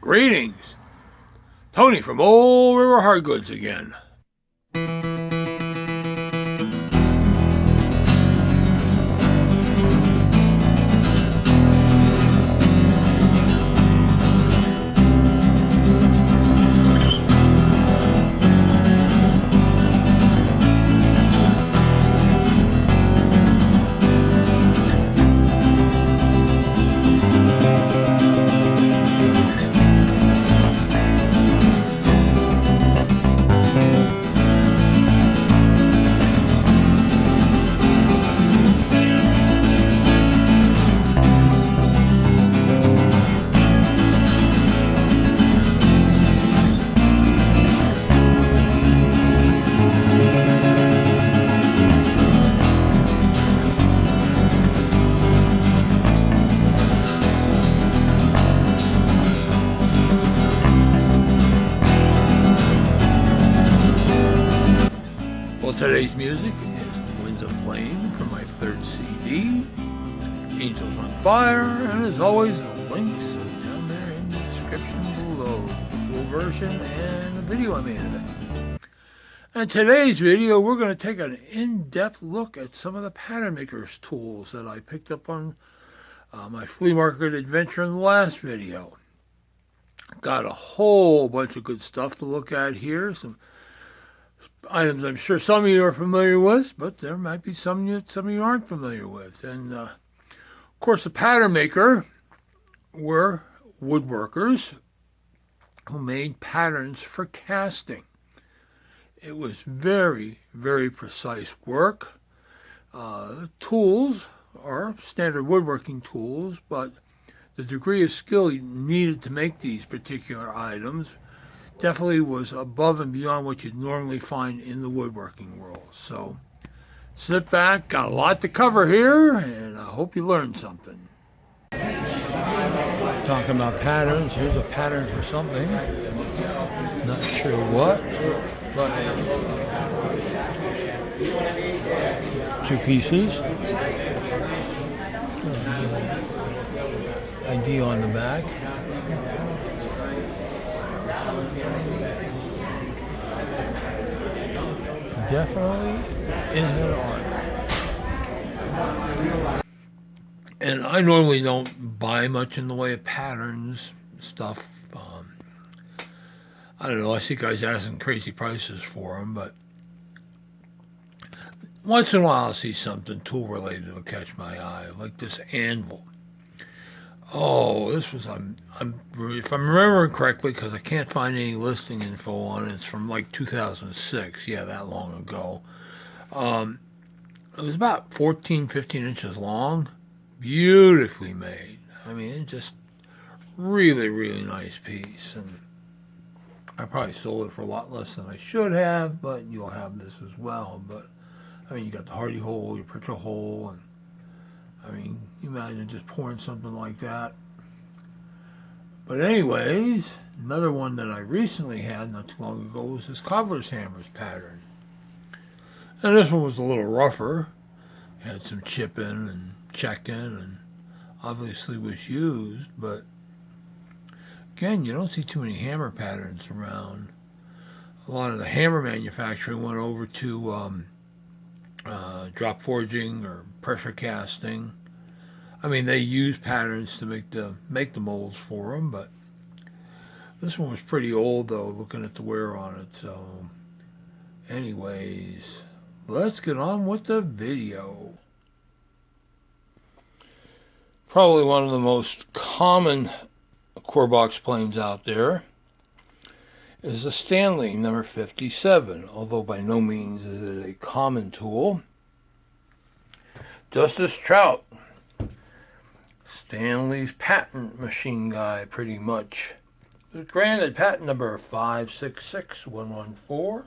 Greetings. Tony from Old River Hardgoods again. Well, today's music is Winds of Flame from my third CD, Angels on Fire, and as always, the links are down there in the description below, the full version and the video I made of it. In today's video, we're going to take an in-depth look at some of the Patternmaker's tools that I picked up on my flea market adventure in the last video. Got a whole bunch of good stuff to look at here, some items I'm sure some of you are familiar with, but there might be some of you aren't familiar with. And of course, the Patternmaker were woodworkers who made patterns for casting. It was very, very precise work. Tools are standard woodworking tools, but the degree of skill needed to make these particular items definitely was above and beyond what you'd normally find in the woodworking world. So sit back, got a lot to cover here, and I hope you learned something. Talking about patterns, here's a pattern for something. Not sure what, but two pieces. ID on the back. Definitely is an art. And I normally don't buy much in the way of patterns stuff. I don't know, I see guys asking crazy prices for them, but once in a while I'll see something tool related that'll catch my eye, like this anvil. Oh, this was, if I'm remembering correctly, because I can't find any listing info on it, it's from like 2006, yeah, that long ago. It was about 14, 15 inches long, beautifully made. I mean, just really, really nice piece. And I probably sold it for a lot less than I should have, but you'll have this as well. But, I mean, you got the hardy hole, your pritchel hole, and I mean, you imagine just pouring something like that. But anyways, another one that I recently had not too long ago was this cobbler's hammers pattern. And this one was a little rougher. Had some chipping and checking and obviously was used, but again, you don't see too many hammer patterns around. A lot of the hammer manufacturing went over to drop forging or pressure casting. I mean, they use patterns to make the molds for them, but this one was pretty old though, looking at the wear on it. So anyways, let's get on with the video. Probably one of the most common core box planes out there is the Stanley number 57, although by no means is it a common tool. Justice Trout, Stanley's patent machine guy, pretty much. It was granted patent number 566114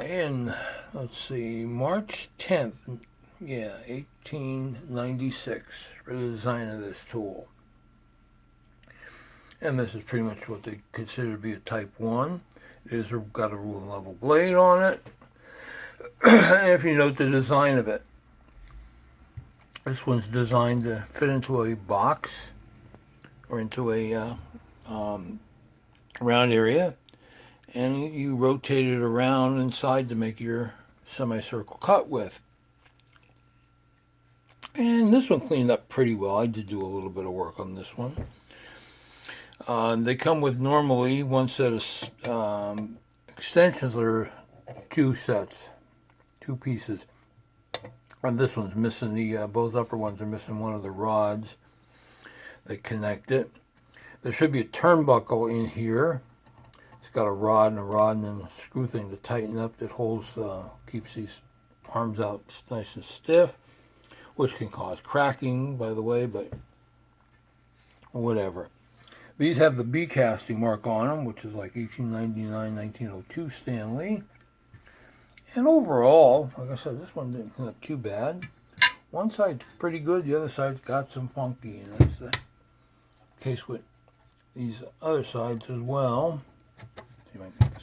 in, let's see, March 10th, 1896, for the design of this tool. And this is pretty much what they consider to be a Type 1. It is got a rule and level blade on it. And if you note the design of it, this one's designed to fit into a box or into a round area, and you rotate it around inside to make your semicircle cut with. And this one cleaned up pretty well. I did do a little bit of work on this one. They come with normally one set of extensions are two sets, two pieces. And this one's missing both upper ones are missing one of the rods that connect it. There should be a turnbuckle in here. It's got a rod and then a screw thing to tighten up that holds, keeps these arms out nice and stiff, which can cause cracking, by the way, but whatever. These have the B casting mark on them, which is like 1899, 1902 Stanley. And overall, like I said, this one didn't look too bad. One side's pretty good, the other side's got some funky, and that's the case with these other sides as well. Let's see if I can get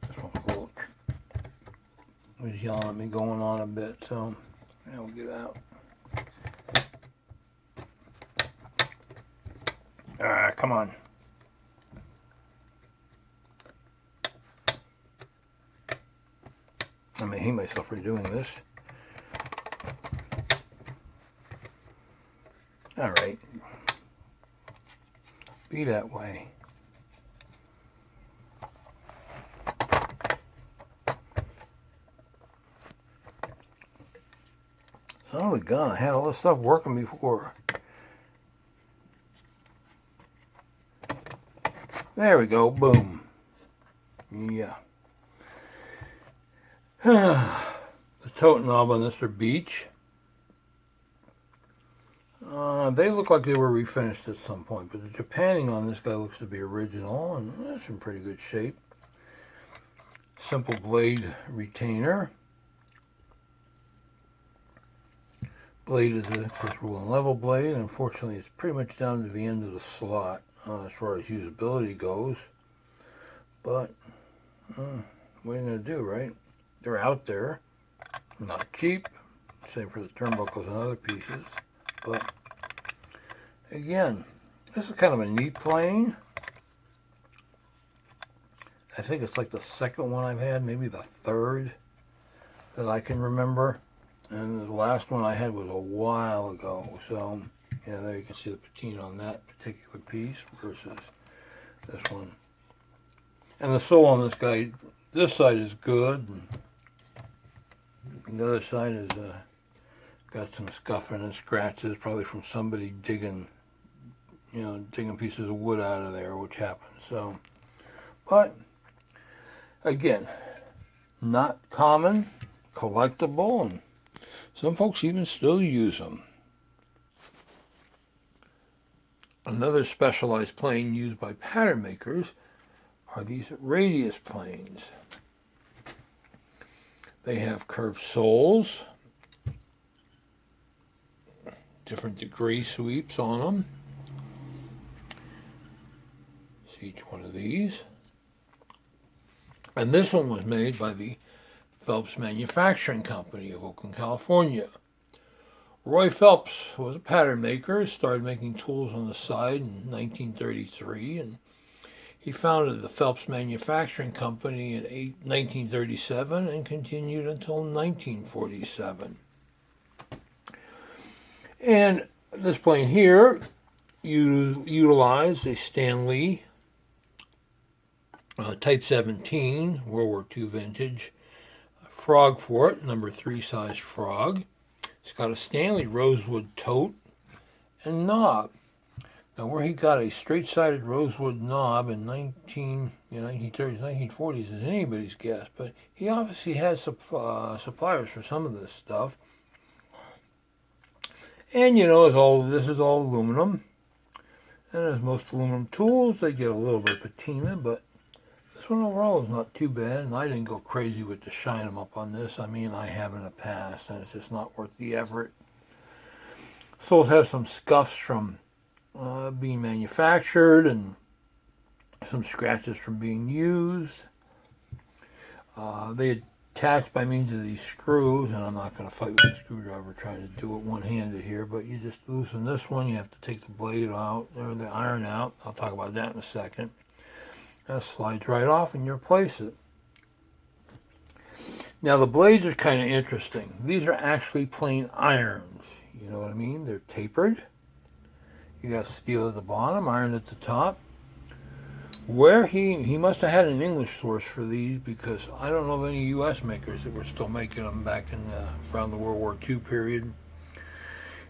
this one close. Was yelling at me going on a bit, so yeah, we'll get out. Come on. I may hate myself for doing this. All right. Be that way. Son of a gun, I had all this stuff working before. There we go, boom. Yeah. The tote knob on this are Beach. They look like they were refinished at some point, but the Japanning on this guy looks to be original, and that's in pretty good shape. Simple blade retainer. Blade is a, of course, rule and level blade, and unfortunately it's pretty much down to the end of the slot as far as usability goes. But, what are you going to do, right? They're out there, not cheap, same for the turnbuckles and other pieces, but again, this is kind of a neat plane. I think it's like the second one I've had, maybe the third that I can remember, and the last one I had was a while ago, so yeah, there you can see the patina on that particular piece versus this one. And the sole on this guy, this side is good, and the other side is got some scuffing and scratches, probably from somebody digging pieces of wood out of there, which happens. So, but again, not common, collectible, and some folks even still use them. Another specialized plane used by pattern makers are these radius planes. They have curved soles, different degree sweeps on them. See each one of these. And this one was made by the Phelps Manufacturing Company of Oakland, California. Roy Phelps was a pattern maker, started making tools on the side in 1933, and he founded the Phelps Manufacturing Company in 1937 and continued until 1947. And this plane here utilized a Stanley Type 17 World War II vintage frog fort, number 3 size frog. It's got a Stanley rosewood tote and knob. Now, where he got a straight-sided rosewood knob in 1930s, 1940s is anybody's guess, but he obviously had suppliers for some of this stuff. And this is all aluminum. And as most aluminum tools, they get a little bit of patina, but this one overall is not too bad, and I didn't go crazy with the shine 'em up on this. I mean, I have in the past, and it's just not worth the effort. Soles have some scuffs from being manufactured and some scratches from being used. They attached by means of these screws, and I'm not going to fight with the screwdriver trying to do it one-handed here, but you just loosen this one. You have to take the blade out, or the iron out. I'll talk about that in a second. That slides right off and you replace it. Now the blades are kind of interesting. These are actually plain irons. You know what I mean? They're tapered. You got steel at the bottom, iron at the top. Where he must have had an English source for these, because I don't know of any U.S. makers that were still making them back in around the World War II period.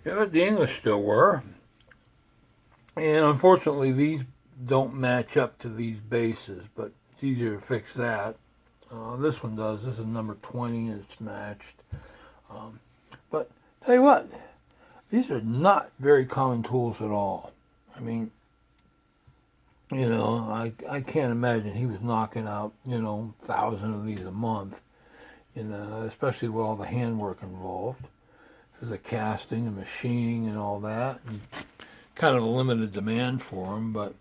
Yeah, but the English still were. And unfortunately, these don't match up to these bases, but it's easier to fix that. This one does. This is number 20, and it's matched. But tell you what, these are not very common tools at all. I mean, you know, I can't imagine he was knocking out, 1,000 of these a month, especially with all the handwork involved. There's the casting and machining and all that, and kind of a limited demand for them, but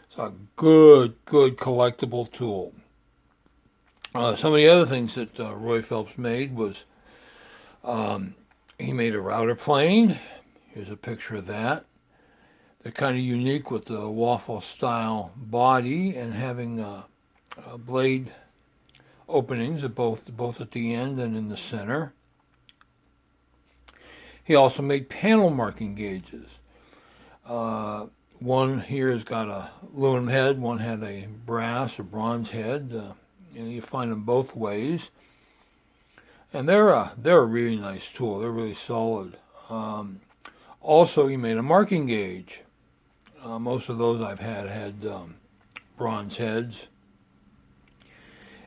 it's a good collectible tool. Some of the other things that Roy Phelps made was he made a router plane. Here's a picture of that. They're kind of unique with the waffle-style body and having blade openings at both at the end and in the center. He also made panel marking gauges. One here has got a aluminum head. One had a brass or bronze head. And you find them both ways. And they're a really nice tool. They're really solid. Also, he made a marking gauge. Most of those I've had bronze heads.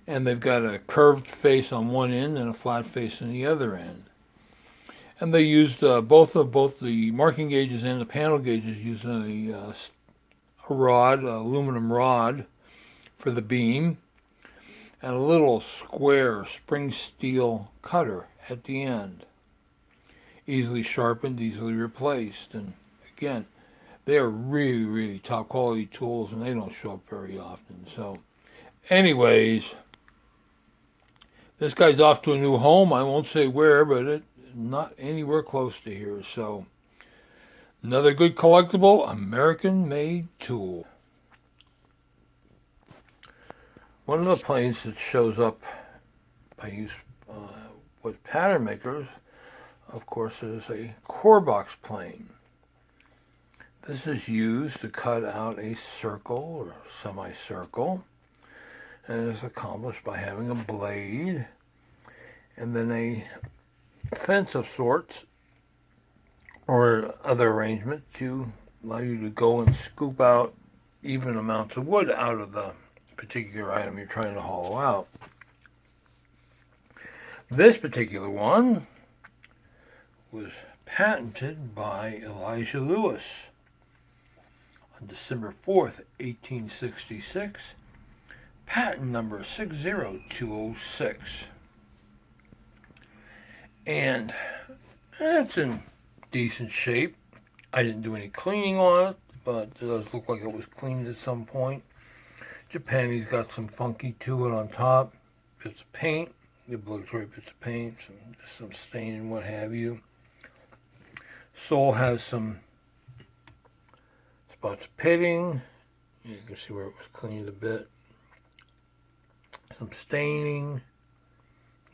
And they've got a curved face on one end and a flat face on the other end. And they used both the marking gauges and the panel gauges using a aluminum rod for the beam, and a little square spring steel cutter at the end. Easily sharpened, easily replaced. And again, they're really top quality tools, and they don't show up very often. So anyways, this guy's off to a new home. I won't say where, but it's not anywhere close to here. So another good collectible American-made tool. One of the planes that shows up by use with pattern makers, of course, is a core box plane. This is used to cut out a circle or semicircle, and it is accomplished by having a blade and then a fence of sorts or other arrangement to allow you to go and scoop out even amounts of wood out of the particular item you're trying to hollow out. This particular one was patented by Elijah Lewis on December 4th, 1866, patent number 60206. And it's in decent shape. I didn't do any cleaning on it, but it does look like it was cleaned at some point. Japanese got some funky to it on top. Bits of paint, the obligatory bits of paint, some stain and what have you. Sole has some spots of pitting. You can see where it was cleaned a bit. Some staining,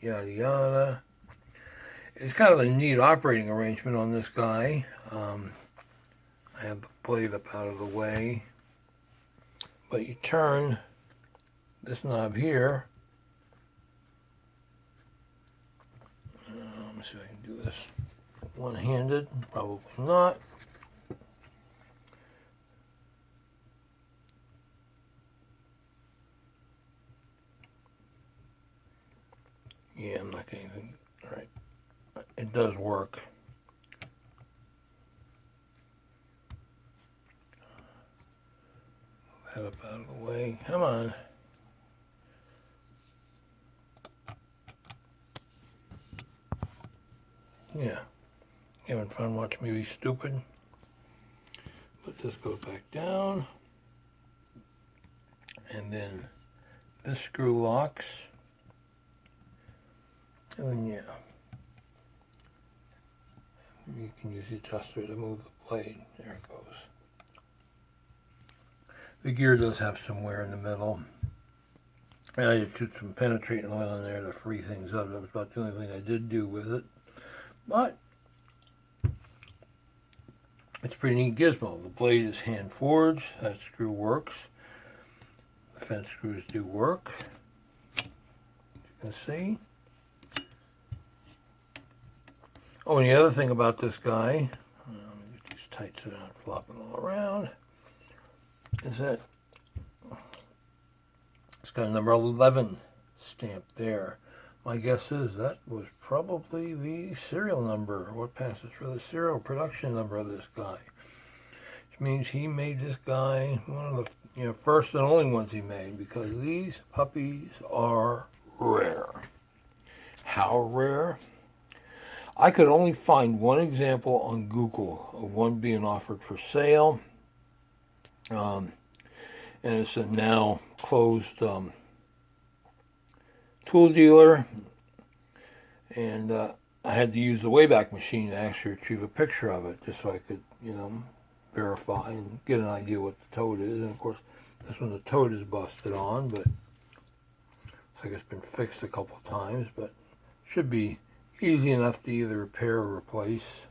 yada yada. It's kind of a neat operating arrangement on this guy. I have the blade up out of the way. But you turn this knob here. Let me see if I can do this one-handed. Probably not. Yeah, I'm not getting anything. All right. It does work. That up out of the way. Come on. Yeah. You having fun watching me be stupid? But this goes back down. And then this screw locks. And yeah, you can use the adjuster to move the blade. There it goes. The gear does have some wear in the middle. And I just put some penetrating oil in there to free things up. That was about the only thing I did do with it. But it's a pretty neat gizmo. The blade is hand forged. That screw works. The fence screws do work. As you can see. Oh, and the other thing about this guy, let me get these tight so they're not flopping all around, is that it's got a number 11 stamp there. My guess is that was probably the serial number, what passes for the serial production number of this guy. Which means he made this guy one of the first and only ones he made, because these puppies are rare. How rare? I could only find one example on Google of one being offered for sale. And it's a now closed tool dealer. And I had to use the Wayback Machine to actually retrieve a picture of it, just so I could, verify and get an idea what the toad is. And of course, this one, the toad is busted on, but looks like it's been fixed a couple of times, but should be easy enough to either repair or replace.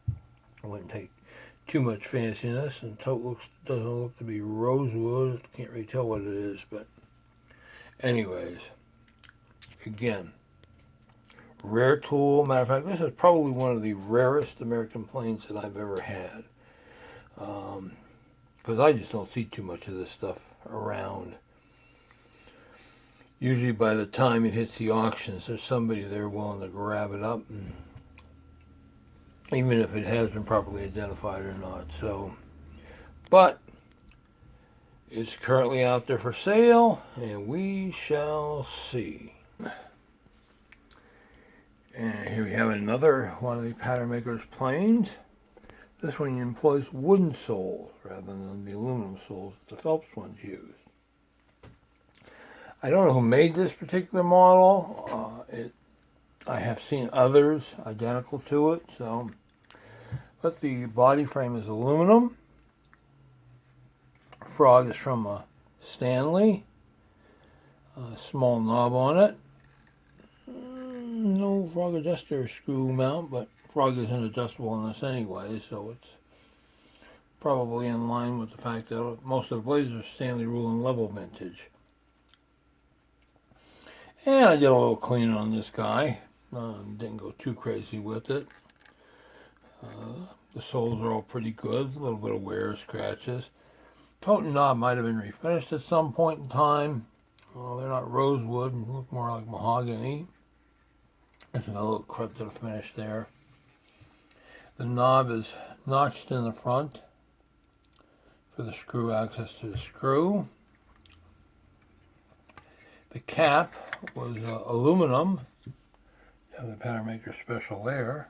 It wouldn't take too much fanciness, and the tote doesn't look to be rosewood. Can't really tell what it is, but anyways, again, rare tool. Matter of fact, this is probably one of the rarest American planes that I've ever had, because I just don't see too much of this stuff around. Usually by the time it hits the auctions, there's somebody there willing to grab it up, and even if it has been properly identified or not. So, but it's currently out there for sale, and we shall see. And here we have another one of the Patternmaker's planes. This one employs wooden soles rather than the aluminum soles that the Phelps ones used. I don't know who made this particular model. I have seen others identical to it. But the body frame is aluminum. Frog is from a Stanley. A small knob on it. No frog adjuster screw mount, but frog isn't adjustable on this anyway, so it's probably in line with the fact that most of the blades are Stanley rule and level vintage. And I did a little cleaning on this guy. Didn't go too crazy with it. The soles are all pretty good. A little bit of wear, scratches. Tote and knob might have been refinished at some point in time. Well, they're not rosewood and look more like mahogany. There's another little cut to the finish there. The knob is notched in the front for the screw access to the screw. The cap was aluminum. Have the Patternmaker special there.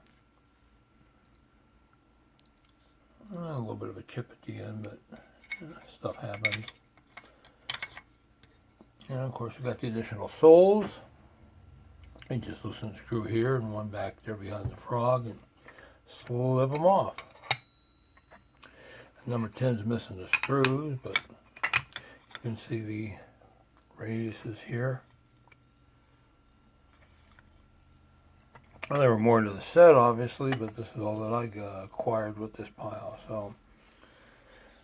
A little bit of a chip at the end, but stuff happens. And of course, we got the additional soles. You just loosen the screw here and one back there behind the frog and slip them off. Number 10 is missing the screws, but you can see the radiuses here. Well, there were more to the set, obviously, but this is all that I acquired with this pile. So,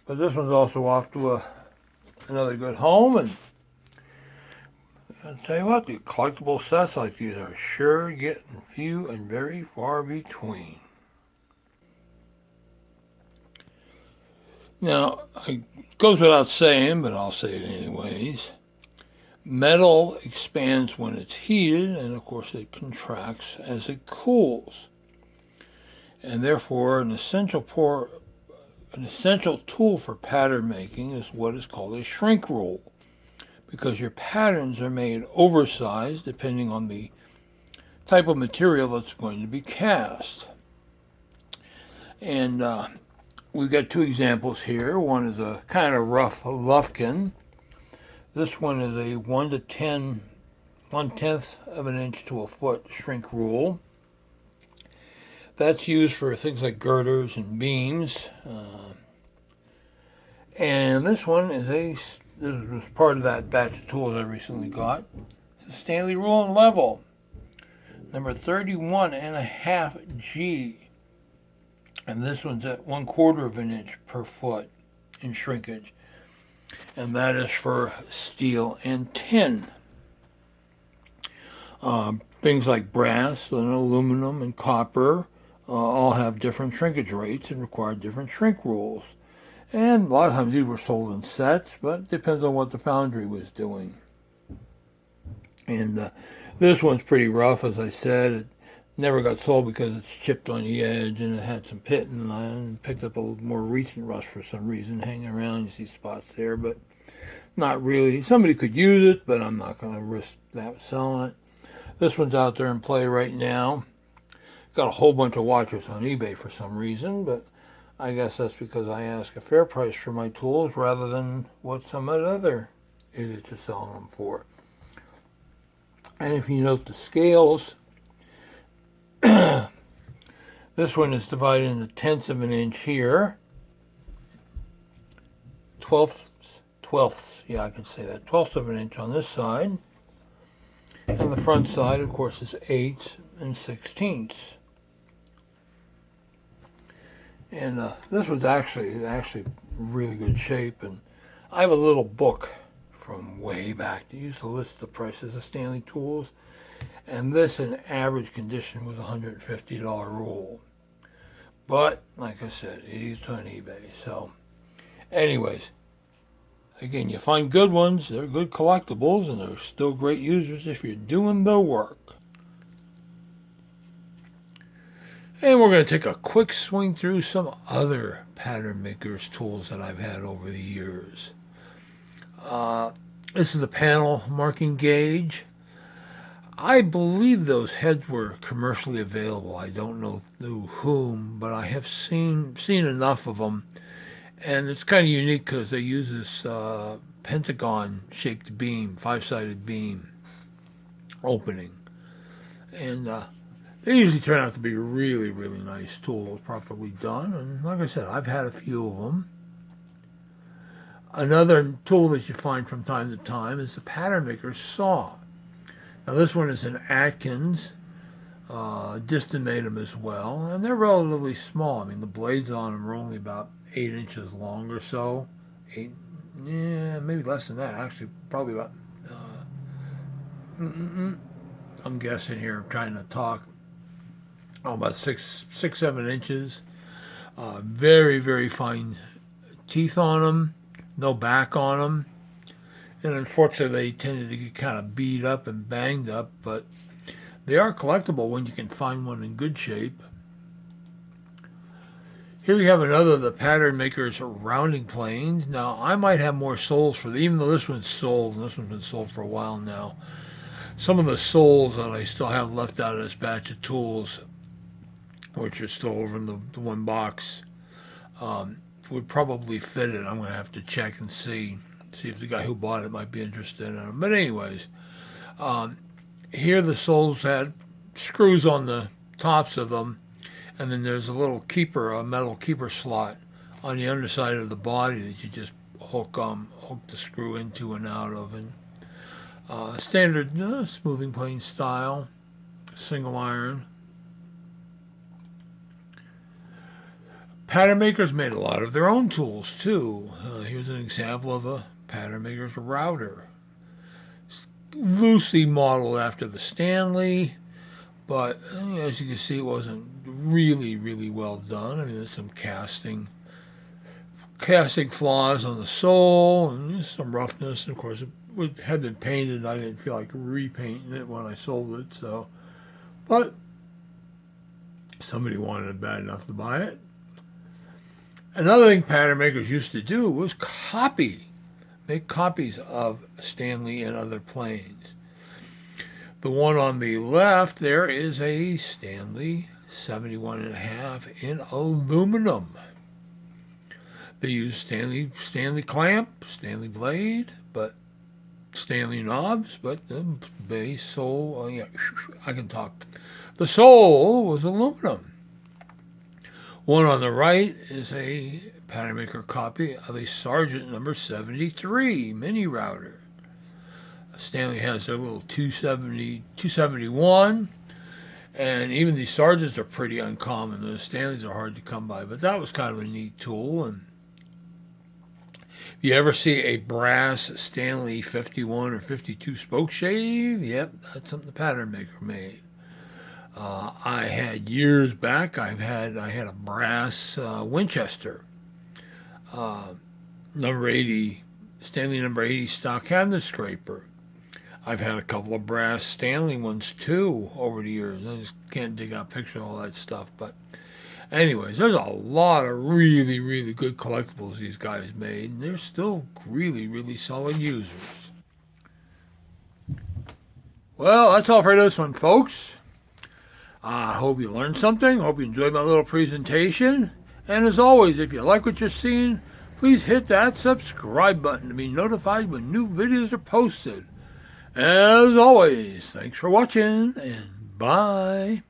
but this one's also off to another good home, and I'll tell you what, the collectible sets like these are sure getting few and very far between. Now, it goes without saying, but I'll say it anyways. Metal expands when it's heated, and of course it contracts as it cools. And therefore, an essential tool for pattern making is what is called a shrink roll, because your patterns are made oversized depending on the type of material that's going to be cast. And we've got two examples here. One is a kind of rough Lufkin. This one is a 1 to 10 1/10 of an inch to a foot shrink rule. That's used for things like girders and beams. And this one this was part of that batch of tools I recently got. It's a Stanley rule and level, number 31.5 G. And this one's at 1/4 of an inch per foot in shrinkage. And that is for steel and tin. Things like brass and aluminum and copper all have different shrinkage rates and require different shrink rules. And a lot of times these were sold in sets, but it depends on what the foundry was doing. And this one's pretty rough, as I said. It never got sold because it's chipped on the edge and it had some pit, and I picked up a more recent rust for some reason hanging around. You see spots there, but not really. Somebody could use it, but I'm not going to risk that selling it. This one's out there in play right now. Got a whole bunch of watchers on eBay for some reason, but I guess that's because I ask a fair price for my tools rather than what some other idiots are selling them for. And if you note the scales, this one is divided into 1/10 of an inch here. 12ths, yeah, I can say that. 1/12 of an inch on this side. And the front side, of course, is 8ths and 16ths. And this was actually really good shape. And I have a little book from way back that used to list the prices of Stanley tools. And this, in average condition, was a $150 rule. But, like I said, idiots on eBay. So, anyways, again, you find good ones. They're good collectibles, and they're still great users if you're doing the work. And we're going to take a quick swing through some other Patternmaker's tools that I've had over the years. This is a panel marking gauge. I believe those heads were commercially available. I don't know through whom, but I have seen enough of them. And it's kind of unique because they use this pentagon-shaped beam, 5-sided beam opening. And they usually turn out to be really, really nice tools, properly done. And like I said, I've had a few of them. Another tool that you find from time to time is the Patternmaker saw. Now this one is an Atkins. Diston made them as well, and they're relatively small. I mean, the blades on them are only about 8 inches long or so. Maybe less than that. Actually, probably about. I'm guessing here. I'm trying to talk. About 7 inches. Very, very fine teeth on them. No back on them. And unfortunately, they tended to get kind of beat up and banged up, but they are collectible when you can find one in good shape. Here we have another of the Patternmaker's rounding planes. Now, I might have more soles for them, even though this one's sold, and this one's been sold for a while now. Some of the soles that I still have left out of this batch of tools, which are still over in the one box, would probably fit it. I'm going to have to check and see if the guy who bought it might be interested in them. But anyways, here the soles had screws on the tops of them, and then there's a little keeper, a metal keeper slot on the underside of the body that you just hook the screw into and out of. And standard smoothing plane style, single iron. Patternmakers made a lot of their own tools too. Here's an example of a Patternmaker's router. Loosely modeled after the Stanley, but as you can see, it wasn't really, really well done. I mean, there's some casting flaws on the sole and some roughness. And of course, it had been painted, and I didn't feel like repainting it when I sold it. So, but somebody wanted it bad enough to buy it. Another thing Patternmakers used to do was make copies of Stanley and other planes. The one on the left there is a Stanley 71.5 in aluminum. They use Stanley clamp, Stanley blade, but Stanley knobs, but the base sole, yeah, I can talk. The sole was aluminum. One on the right is a Patternmaker copy of a Sargent number 73 mini router. Stanley has their little 270, 271, and even these Sargents are pretty uncommon. The Stanleys are hard to come by, but that was kind of a neat tool. And if you ever see a brass Stanley 51 or 52 spoke shave, yep, that's something the Patternmaker made. I had years back, I had a brass Winchester, number 80, Stanley number 80 stock cabinet scraper. I've had a couple of brass Stanley ones too over the years. I just can't dig out pictures of all that stuff. But anyways, there's a lot of really, really good collectibles these guys made, and they're still really, really solid users. Well, that's all for this one, folks. I hope you learned something. Hope you enjoyed my little presentation. And as always, if you like what you're seeing, please hit that subscribe button to be notified when new videos are posted. As always, thanks for watching, and bye.